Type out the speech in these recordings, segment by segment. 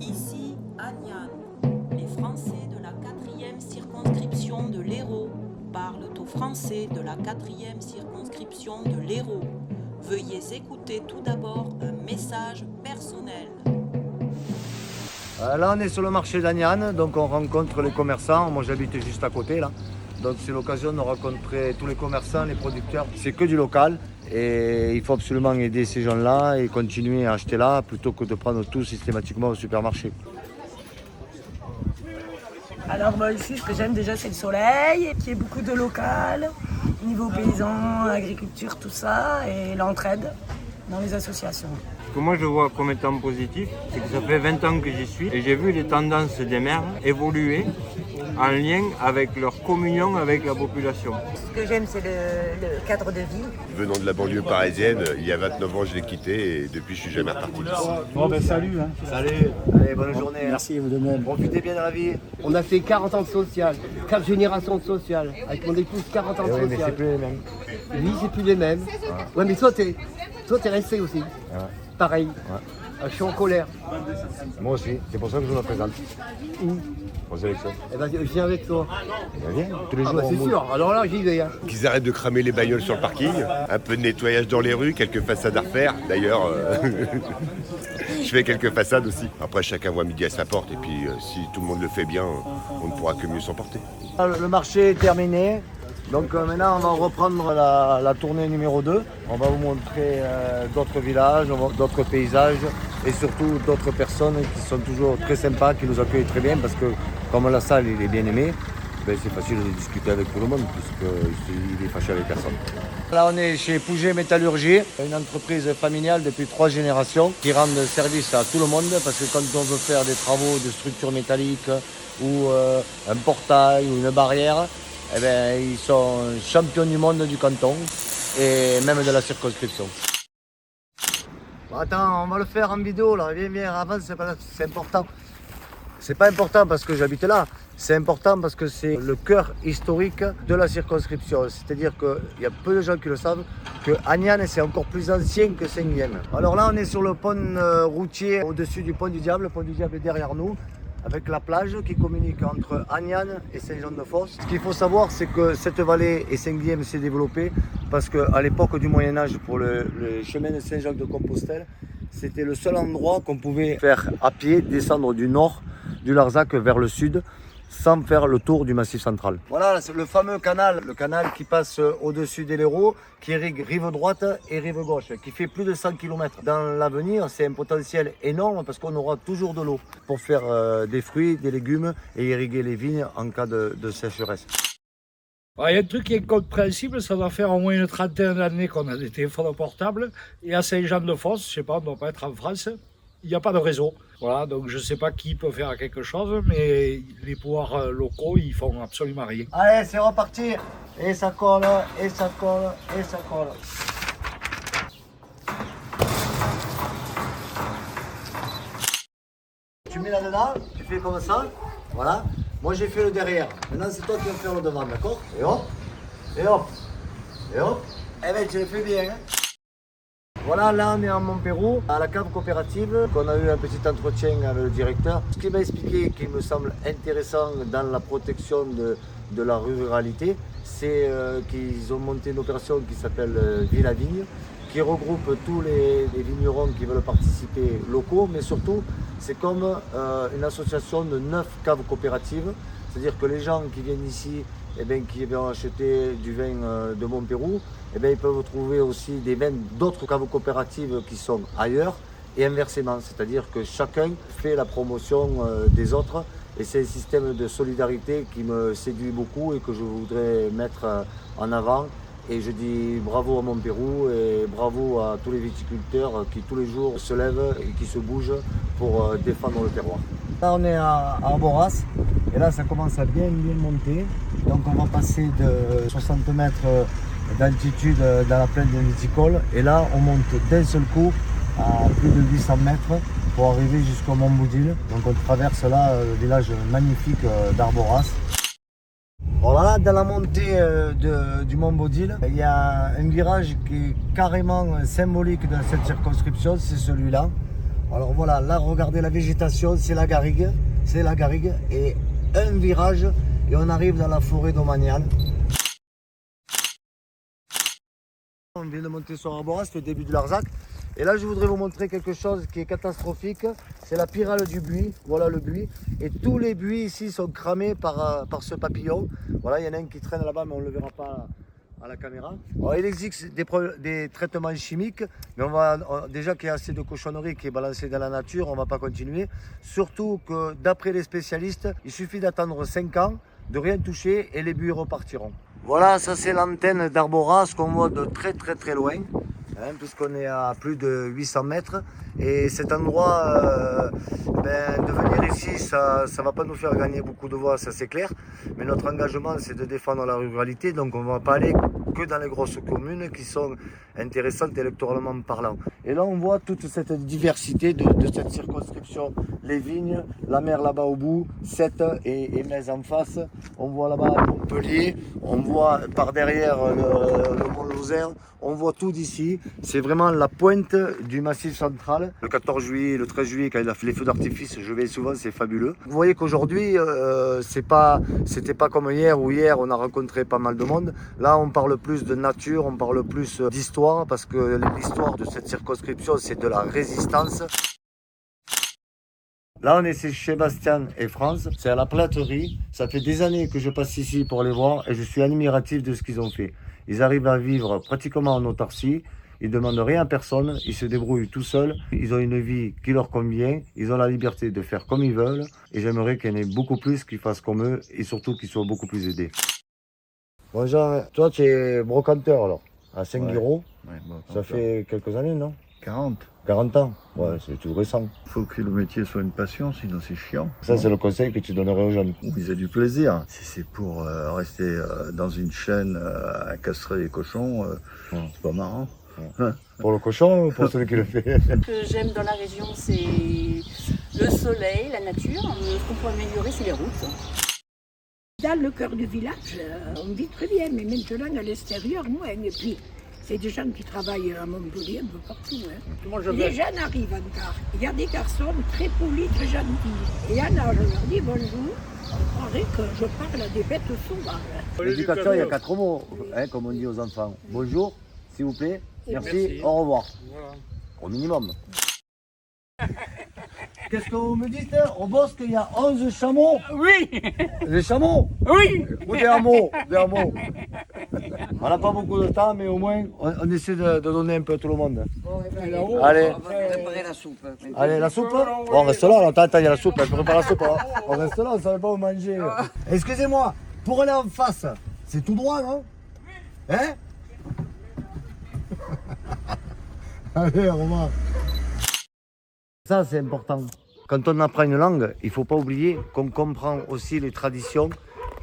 Ici, Agnan, les Français de la 4e circonscription de l'Hérault parlent aux Français de la 4e circonscription de l'Hérault. Veuillez écouter tout d'abord un message personnel. Là, on est sur le marché d'Agnan, donc on rencontre les commerçants. Moi, j'habite juste à côté, là. Donc, c'est l'occasion de rencontrer tous les commerçants, les producteurs. C'est que du local et il faut absolument aider ces gens-là et continuer à acheter là plutôt que de prendre tout systématiquement au supermarché. Alors moi ici, ce que j'aime déjà, c'est le soleil, qu'il y ait beaucoup de local, niveau paysan, agriculture, tout ça, et l'entraide dans les associations. Ce que moi je vois comme étant positif, c'est que ça fait 20 ans que j'y suis et j'ai vu les tendances des maires évoluer en lien avec leur communion avec la population. Ce que j'aime, c'est le cadre de vie. Venant de la banlieue parisienne, il y a 29 ans, je l'ai quitté et depuis, je suis jamais reparti d'ici. Bon ben salut. Salut, allez, bonne journée. Merci, vous de même. Profitez bien de la vie. On a fait 40 ans de social, 4 générations de social, avec mon épouse 40 ans de Oui, mais c'est social. plus les mêmes. Lui, c'est plus les mêmes. Ouais, mais toi, t'es resté aussi. Pareil. Je suis en colère. Moi aussi, c'est pour ça que je me présente. Où Aux élections. Eh ben, je viens avec toi. Viens, tous les Ah jours. bah c'est sûr, alors là, j'y vais. Hein. Qu'ils arrêtent de cramer les bagnoles sur le parking, un peu de nettoyage dans les rues, quelques façades à refaire. D'ailleurs, je fais quelques façades aussi. Après, chacun voit midi à sa porte et puis si tout le monde le fait bien, on ne pourra que mieux s'en porter. Le marché est terminé. Donc maintenant, on va reprendre la tournée numéro 2. On va vous montrer d'autres villages, d'autres paysages et surtout d'autres personnes qui sont toujours très sympas, qui nous accueillent très bien parce que comme la salle il est bien aimée, ben, c'est facile de discuter avec tout le monde puisqu'il est fâché avec personne. Là, on est chez Pouget Métallurgie, une entreprise familiale depuis 3 générations qui rend service à tout le monde parce que quand on veut faire des travaux de structure métallique ou un portail ou une barrière, eh ben, ils sont champions du monde du canton et même de la circonscription. Bon, attends, on va le faire en vidéo là, viens, avance, c'est important. C'est pas important parce que j'habite là, c'est important parce que c'est le cœur historique de la circonscription. C'est-à-dire qu'il y a peu de gens qui le savent, que Agnan c'est encore plus ancien que Saint-Guyenne. Alors là on est sur le pont routier au-dessus du pont du Diable, le pont du Diable est derrière nous, avec la plage qui communique entre Agnan et Saint-Jean-de-Fosse. Ce qu'il faut savoir, c'est que cette vallée et Saint-Guyenne s'est développée parce qu'à l'époque du Moyen-Âge, pour le chemin de Saint-Jacques-de-Compostelle, c'était le seul endroit qu'on pouvait faire à pied, descendre du nord du Larzac vers le sud, sans faire le tour du Massif central. Voilà, c'est le fameux canal, le canal qui passe au-dessus des Lérault, qui irrigue rive droite et rive gauche, qui fait plus de 100 km. Dans l'avenir, c'est un potentiel énorme parce qu'on aura toujours de l'eau pour faire des fruits, des légumes et irriguer les vignes en cas de sécheresse. Il y a un truc qui est incompréhensible, ça doit faire au moins une trentaine d'années qu'on a des téléphones portables. Et à Saint-Jean-de-Fosse, je sais pas, on ne doit pas être en France, il n'y a pas de réseau. Voilà, donc je ne sais pas qui peut faire quelque chose, mais les pouvoirs locaux, ils font absolument rien. Allez, c'est reparti. Et ça colle, et ça colle, et ça colle. Tu mets là-dedans, tu fais comme ça, voilà. Moi j'ai fait le derrière. Maintenant c'est toi qui vas faire le devant, d'accord? Et hop, et hop, et hop. Eh ben tu le fais bien. Hein. Voilà, là on est en Montpérou, à la cave coopérative, qu'on a eu un petit entretien avec le directeur. Ce qu'il m'a expliqué, qui me semble intéressant dans la protection de la ruralité, c'est qu'ils ont monté une opération qui s'appelle Ville à Vigne, qui regroupe tous les vignerons qui veulent participer locaux, mais surtout c'est comme une association de 9 caves coopératives, c'est-à-dire que les gens qui viennent ici, eh bien, qui vont acheter du vin de Montpérou, eh bien, ils peuvent trouver aussi des vins d'autres caves coopératives qui sont ailleurs et inversement, c'est-à-dire que chacun fait la promotion des autres et c'est un système de solidarité qui me séduit beaucoup et que je voudrais mettre en avant. Et je dis bravo à Montpérou et bravo à tous les viticulteurs qui tous les jours se lèvent et qui se bougent pour défendre le terroir. Là on est à Arboras et là ça commence à bien monter. Donc on va passer de 60 mètres d'altitude dans la plaine de Viticole et là on monte d'un seul coup à plus de 800 mètres pour arriver jusqu'au Mont Boudil. Donc on traverse là le village magnifique d'Arboras. Voilà, dans la montée du Mont Baudil, il y a un virage qui est carrément symbolique de cette circonscription, c'est celui-là. Alors voilà, là regardez la végétation, c'est la garrigue, et un virage et on arrive dans la forêt domaniale. On vient de monter sur Arboras, le début du Larzac. Et là, je voudrais vous montrer quelque chose qui est catastrophique. C'est la pyrale du buis. Voilà le buis. Et tous les buis ici sont cramés par ce papillon. Voilà, il y en a un qui traîne là-bas, mais on ne le verra pas à la caméra. Alors, il existe des traitements chimiques, mais déjà qu'il y a assez de cochonneries qui est balancée dans la nature, on ne va pas continuer. Surtout que d'après les spécialistes, il suffit d'attendre 5 ans, de rien toucher et les buis repartiront. Voilà, ça c'est l'antenne d'Arboras qu'on voit de très loin, hein, puisqu'on est à plus de 800 mètres. Et cet endroit, de venir ici, ça ne va pas nous faire gagner beaucoup de voix, ça c'est clair. Mais notre engagement, c'est de défendre la ruralité, donc on ne va pas aller que dans les grosses communes qui sont intéressantes électoralement parlant. Et là, on voit toute cette diversité de cette circonscription. Les vignes, la mer là-bas au bout, Sète et Metz en face. On voit là-bas Montpellier, on voit par derrière le Mont-Lozère, on voit tout d'ici. C'est vraiment la pointe du Massif central. Le 14 juillet, le 13 juillet, quand il a fait les feux d'artifice, je vais souvent, c'est fabuleux. Vous voyez qu'aujourd'hui, c'était pas comme hier, où hier on a rencontré pas mal de monde. Là, on parle plus de nature, on parle plus d'histoire, parce que l'histoire de cette circonscription, c'est de la résistance. Là, on est chez Bastien et France, c'est à la Platerie. Ça fait des années que je passe ici pour les voir et je suis admiratif de ce qu'ils ont fait. Ils arrivent à vivre pratiquement en autarcie, ils ne demandent rien à personne, ils se débrouillent tout seuls. Ils ont une vie qui leur convient, ils ont la liberté de faire comme ils veulent. Et j'aimerais qu'il y en ait beaucoup plus qui fassent comme eux et surtout qu'ils soient beaucoup plus aidés. Bon Jean, toi tu es brocanteur alors, à Saint-Guiraud. Ouais, ça fait quelques années, non? 40 ans. Ouais, c'est tout récent. Il faut que le métier soit une passion, sinon c'est chiant. Ça, c'est le conseil que tu donnerais aux jeunes. Ils aient du plaisir. Si c'est pour rester dans une chaîne à castrer les cochons, c'est pas marrant. Ouais. Pour le cochon ou pour celui qui le fait? Ce que j'aime dans la région, c'est le soleil, la nature. Ce qu'on peut améliorer, c'est les routes. Dans le cœur du village, on vit très bien, mais maintenant à l'extérieur, moins. Et puis, c'est des gens qui travaillent à Montpellier, un peu partout. Hein. Les jeunes arrivent encore. Il y a des garçons très polis, très gentils. Et il y en a, je leur dis bonjour. On croirait que je parle à des bêtes sauvages. L'éducation, il y a 4 mots, hein, comme on dit aux enfants. Bonjour, s'il vous plaît, merci, au revoir. Voilà. Au minimum. Qu'est-ce que vous me dites? Au bosque, il y a 11 chameaux? Oui. Des chameaux? Oui. Ou des hameaux? Des hameaux. On n'a pas beaucoup de temps, mais au moins, on essaie de donner un peu à tout le monde. Allez. On va préparer la soupe. Allez, la soupe? Bon, on reste là, attends, il y a la soupe, on prépare la soupe. Hein. On reste là, on ne savait pas où manger. Excusez-moi, pour aller en face, c'est tout droit, non? Hein? Allez, Romain. Ça, c'est important. Quand on apprend une langue, il ne faut pas oublier qu'on comprend aussi les traditions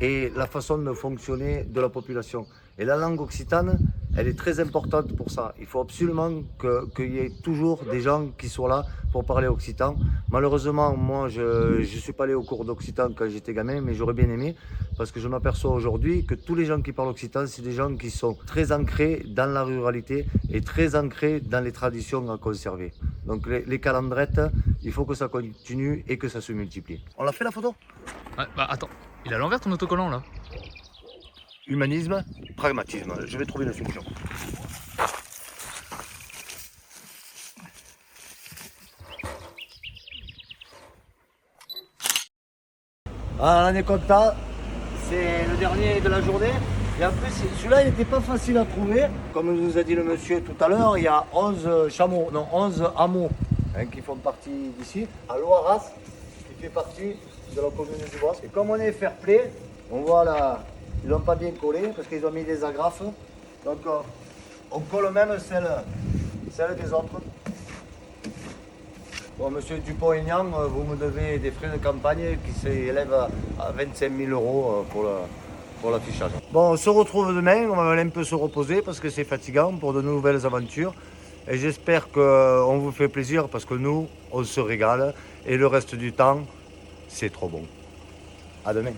et la façon de fonctionner de la population. Et la langue occitane, elle est très importante pour ça. Il faut absolument qu'il y ait toujours des gens qui soient là pour parler occitan. Malheureusement, moi, je ne suis pas allé au cours d'occitan quand j'étais gamin, mais j'aurais bien aimé, parce que je m'aperçois aujourd'hui que tous les gens qui parlent occitan, c'est des gens qui sont très ancrés dans la ruralité et très ancrés dans les traditions à conserver. Donc les calandrettes, il faut que ça continue et que ça se multiplie. On l'a fait la photo? Ouais, bah attends, il est à l'envers ton autocollant là. Humanisme, pragmatisme, je vais trouver une solution. Ah, on est content, c'est le dernier de la journée. Et en plus, celui-là, il n'était pas facile à trouver. Comme nous a dit le monsieur tout à l'heure, il y a 11 chameaux, non 11 hameaux qui font partie d'ici. À Loiras, qui fait partie de la commune du Bois. Et comme on est fair play, on voit là, ils l'ont pas bien collé parce qu'ils ont mis des agrafes. Donc on colle même celle des autres. Bon, monsieur Dupont-Aignan, vous me devez des frais de campagne qui s'élèvent à 25 000 € pour l'affichage. Bon, on se retrouve demain, on va aller un peu se reposer parce que c'est fatigant pour de nouvelles aventures. Et j'espère qu'on vous fait plaisir parce que nous, on se régale et le reste du temps, c'est trop bon. À demain.